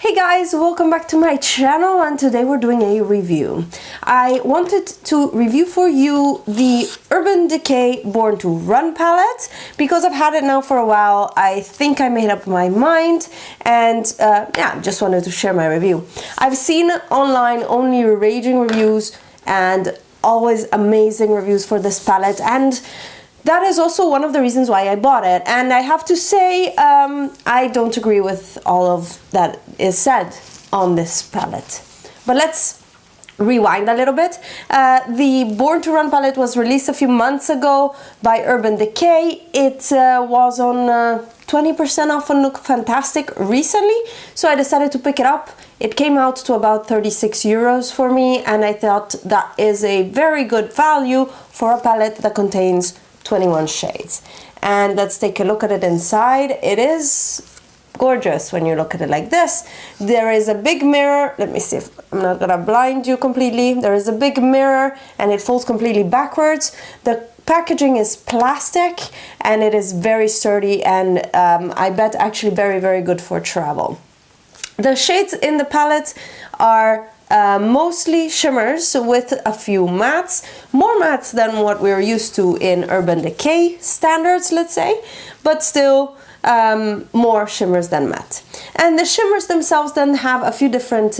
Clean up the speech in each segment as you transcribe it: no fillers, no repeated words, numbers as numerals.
Hey guys, welcome back to my channel, and today we're doing a review. I wanted to review for you the Urban Decay Born to Run palette because I've had it now for a while. I think I made up my mind, and yeah, just wanted to share my review. I've seen online only raging reviews and always amazing reviews for this palette, and that is also one of the reasons why I bought it. And I have to say, I don't agree with all of that is said on this palette. But let's rewind a little bit. The Born to Run palette was released a few months ago by Urban Decay. It was on 20% off on Look Fantastic recently, so I decided to pick it up. It came out to about 36 euros for me, and I thought that is a very good value for a palette that contains 21 shades. And let's take a look at it inside. It is gorgeous when you look at it like this. There is a big mirror. Let me see if I'm not gonna blind you completely. There is a big mirror and it folds completely backwards. The packaging is plastic and it is very sturdy, and I bet actually very, very good for travel. The shades in the palette are mostly shimmers with a few mattes, more mattes than what we're used to in Urban Decay standards, let's say, but still more shimmers than matte. And the shimmers themselves then have a few different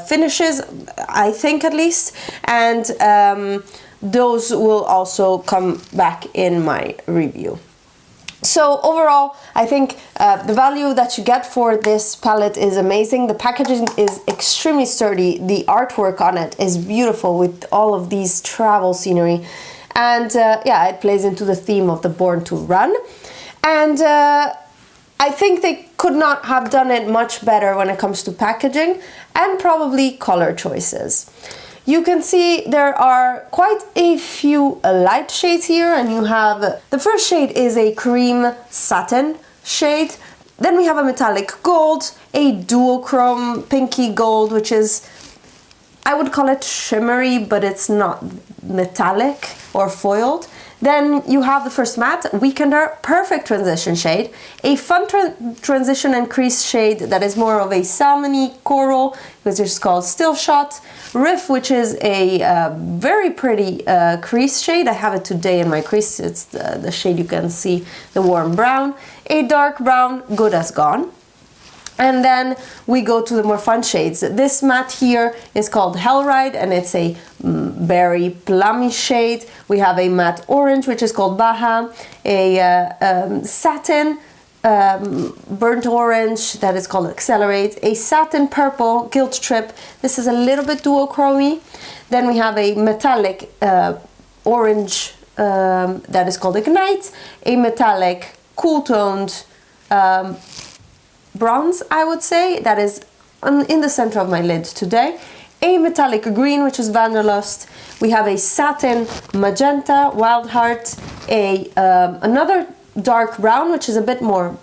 finishes, I think at least, and those will also come back in my review. So overall, I think the value that you get for this palette is amazing. The packaging is extremely sturdy. The artwork on it is beautiful with all of these travel scenery. And yeah, it plays into the theme of the Born to Run. And I think they could not have done it much better when it comes to packaging and probably color choices. You can see there are quite a few light shades here, and you have, the first shade is a cream satin shade. Then we have a metallic gold, a duochrome pinky gold, which is, I would call it shimmery, but it's not metallic or foiled. Then you have the first matte, Weekender, perfect transition shade, a fun transition and crease shade that is more of a salmony coral, which is called Still Shot, Riff, which is a very pretty crease shade. I have it today in my crease. It's the shade you can see, the warm brown, a dark brown, Good as Gone. And then we go to the more fun shades. This matte here is called Hellride, and it's a berry plummy shade. We have a matte orange, which is called Baja, a satin burnt orange that is called Accelerate, a satin purple Guilt Trip. This is a little bit duochromy. Then we have a metallic orange that is called Ignite, a metallic cool toned bronze, I would say, that is in the center of my lid today, a metallic green, which is Wanderlust. We have a satin magenta, Wild Heart, another dark brown, which is a bit more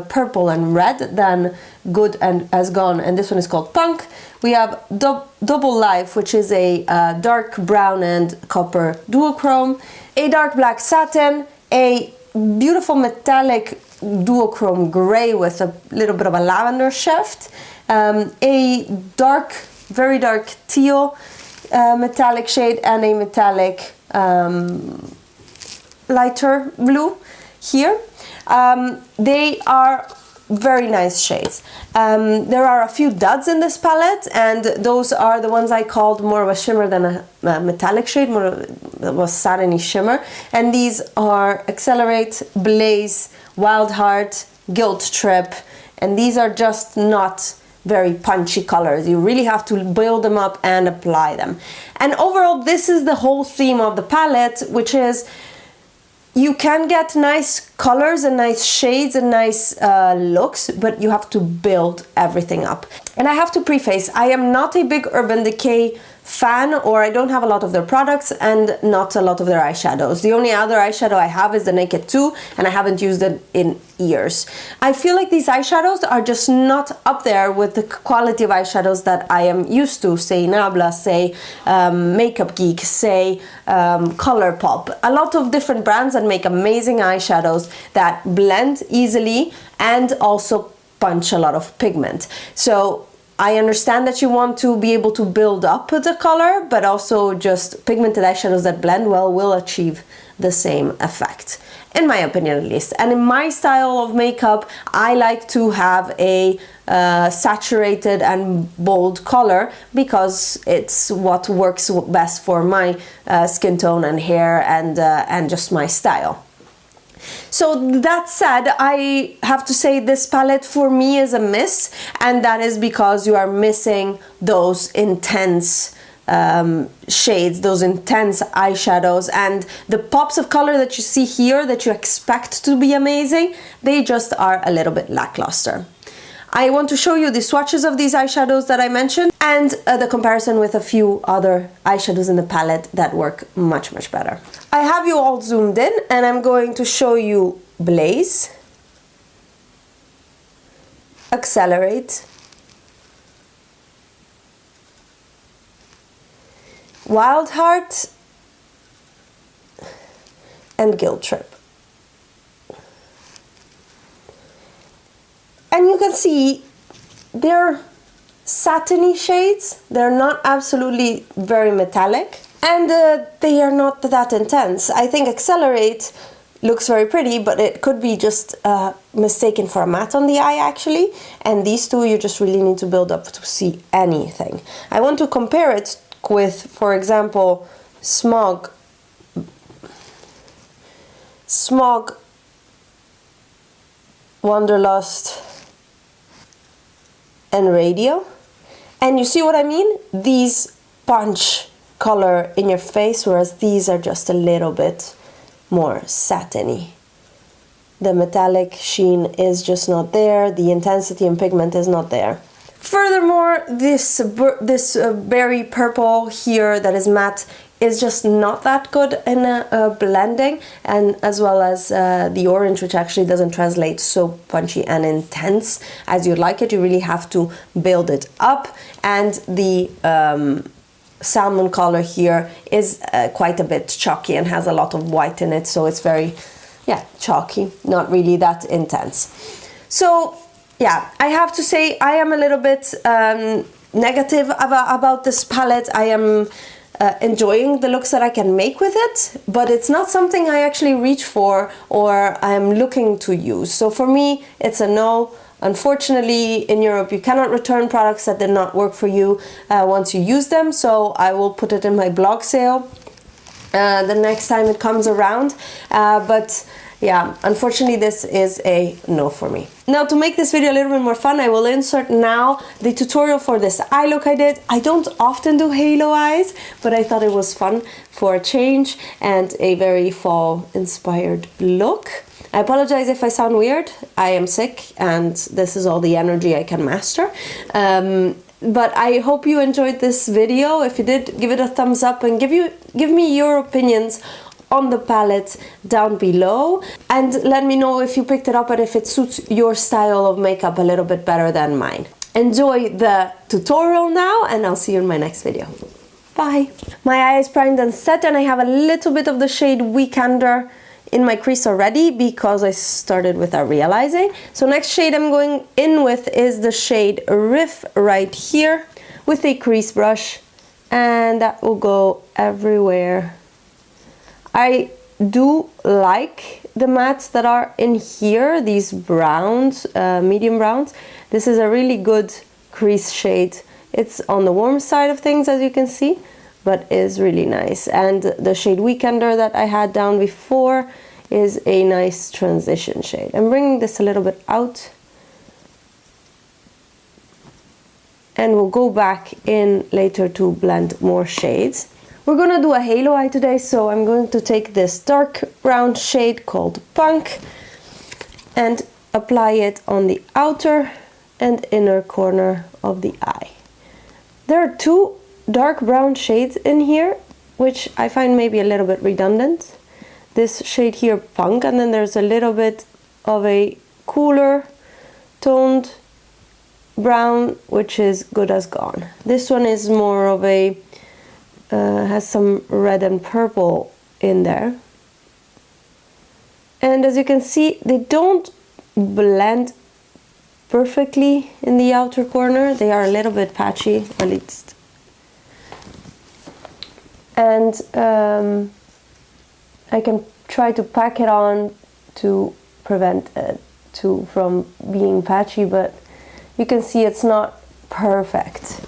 purple and red than Good and As Gone, and this one is called Punk. We have Double Life, which is a dark brown and copper duochrome, a dark black satin, a beautiful metallic duochrome gray with a little bit of a lavender shift, a dark, very dark teal metallic shade, and a metallic lighter blue here. They are very nice shades. There are a few duds in this palette, and those are the ones I called more of a shimmer than a metallic shade, more of a satiny shimmer. And these are Accelerate, Blaze, Wild Heart, Guilt Trip, and these are just not very punchy colors. You really have to build them up and apply them. And overall, this is the whole theme of the palette, which is you can get nice colors and nice shades and nice looks, but you have to build everything up. And I have to preface, I am not a big Urban Decay fan, or I don't have a lot of their products and not a lot of their eyeshadows. The only other eyeshadow I have is the Naked 2, and I haven't used it in years. I feel like these eyeshadows are just not up there with the quality of eyeshadows that I am used to, say Nabla, say Makeup Geek, say Colourpop. A lot of different brands that make amazing eyeshadows that blend easily and also punch a lot of pigment. So I understand that you want to be able to build up the color, but also just pigmented eyeshadows that blend well will achieve the same effect, in my opinion at least. And in my style of makeup, I like to have a saturated and bold color because it's what works best for my skin tone and hair and just my style. So that said, I have to say this palette for me is a miss, and that is because you are missing those intense shades, those intense eyeshadows, and the pops of color that you see here that you expect to be amazing, they just are a little bit lackluster. I want to show you the swatches of these eyeshadows that I mentioned and the comparison with a few other eyeshadows in the palette that work much, much better. I have you all zoomed in and I'm going to show you Blaze, Accelerate, Wild Heart, and Guilt Trip. And you can see they're satiny shades. They're not absolutely very metallic, and they are not that intense. I think Accelerate looks very pretty, but it could be just mistaken for a matte on the eye actually. And these two you just really need to build up to see anything. I want to compare it with, for example, Smog, Wanderlust, and Radio, and you see what I mean? These punch color in your face, whereas these are just a little bit more satiny. The metallic sheen is just not there, the intensity and pigment is not there. Furthermore, this berry purple here that is matte is just not that good in blending, and as well as the orange, which actually doesn't translate so punchy and intense as you'd like it. You really have to build it up, and the salmon color here is quite a bit chalky and has a lot of white in it, so it's very, yeah, chalky, not really that intense. So yeah, I have to say I am a little bit negative about this palette. I am enjoying the looks that I can make with it, but it's not something I actually reach for or I'm looking to use. So for me, it's a no. Unfortunately, in Europe, you cannot return products that did not work for you once you use them, so I will put it in my blog sale the next time it comes around. But yeah, unfortunately this is a no for me. Now, to make this video a little bit more fun, I will insert now the tutorial for this eye look I did. I don't often do halo eyes, but I thought it was fun for a change and a very fall inspired look. I apologize if I sound weird. I am sick and this is all the energy I can master. But I hope you enjoyed this video. If you did, give it a thumbs up and give me your opinions on the palette down below, and let me know if you picked it up and if it suits your style of makeup a little bit better than mine. Enjoy the tutorial now, and I'll see you in my next video. Bye! My eye is primed and set, and I have a little bit of the shade Weekender in my crease already because I started without realizing. So next shade I'm going in with is the shade Riff right here with a crease brush, and that will go everywhere. I do like the mattes that are in here, these browns, medium browns. This is a really good crease shade. It's on the warm side of things, as you can see, but is really nice. And the shade Weekender that I had down before is a nice transition shade. I'm bringing this a little bit out, and we'll go back in later to blend more shades. We're gonna do a halo eye today, so I'm going to take this dark brown shade called Punk and apply it on the outer and inner corner of the eye. There are two dark brown shades in here, which I find maybe a little bit redundant. This shade here, Punk, and then there's a little bit of a cooler toned brown, which is Good as Gone. This one is more of a has some red and purple in there, and as you can see, they don't blend perfectly in the outer corner. They are a little bit patchy, at least. And I can try to pack it on to prevent it from being patchy, but you can see it's not perfect.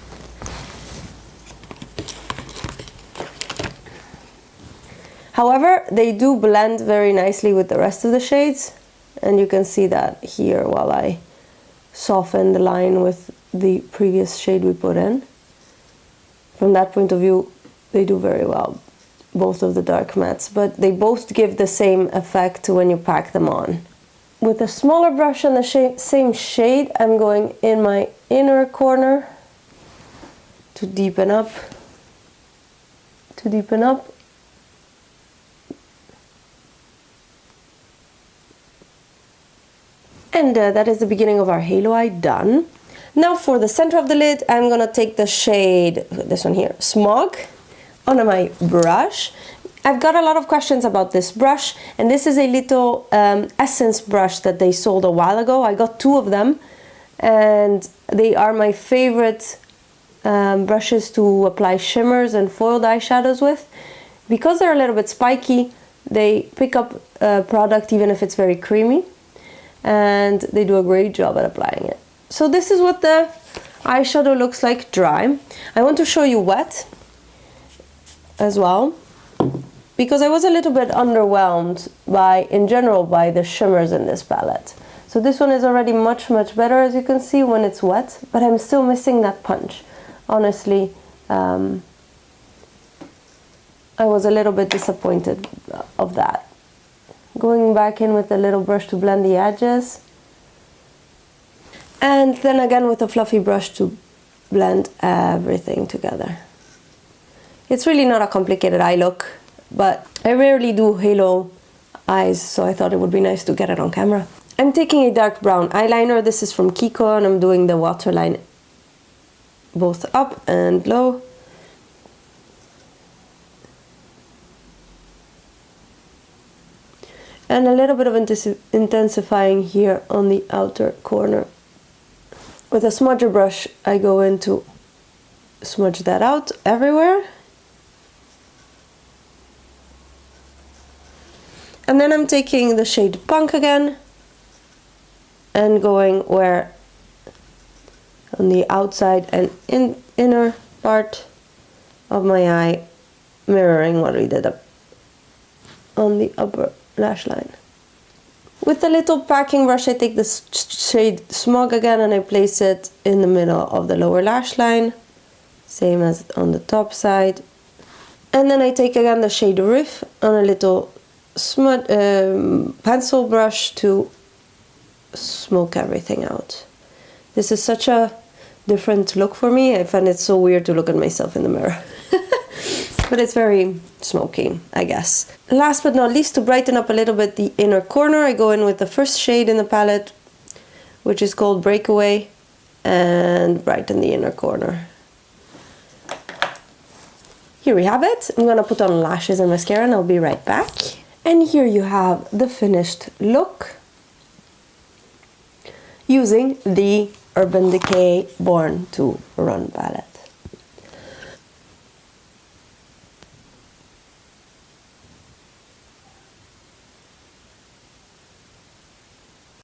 However, they do blend very nicely with the rest of the shades, and you can see that here while I soften the line with the previous shade we put in. From that point of view, they do very well, both of the dark mattes, but they both give the same effect when you pack them on. With a smaller brush and the same shade, I'm going in my inner corner to deepen up, And that is the beginning of our halo eye done. Now for the center of the lid, I'm gonna take the shade, this one here, Smog, on my brush. I've got a lot of questions about this brush, and this is a little essence brush that they sold a while ago. I got 2 of them, and they are my favorite brushes to apply shimmers and foiled eyeshadows with. Because they're a little bit spiky, they pick up product even if it's very creamy, and they do a great job at applying it. So this is what the eyeshadow looks like dry. I want to show you wet as well, because I was a little bit underwhelmed in general by the shimmers in this palette. So this one is already much better, as you can see, when it's wet, but I'm still missing that punch. Honestly, I was a little bit disappointed of that. Going back in with a little brush to blend the edges, and then again with a fluffy brush to blend everything together. It's really not a complicated eye look, but I rarely do halo eyes, so I thought it would be nice to get it on camera. I'm taking a dark brown eyeliner. This is from Kiko, and I'm doing the waterline both up and low. And a little bit of intensifying here on the outer corner. With a smudger brush, I go in to smudge that out everywhere. And then I'm taking the shade Punk again and going where on the outside and inner part of my eye, mirroring what we did up on the upper lash line. With a little packing brush, I take the shade Smog again and I place it in the middle of the lower lash line, same as on the top side. And then I take again the shade Riff on a little pencil brush to smoke everything out. This is such a different look for me. I find it so weird to look at myself in the mirror. But it's very smoky, I guess. Last but not least, to brighten up a little bit the inner corner, I go in with the first shade in the palette, which is called Breakaway, and brighten the inner corner. Here we have it. I'm gonna put on lashes and mascara and I'll be right back. And here you have the finished look using the Urban Decay Born to Run palette.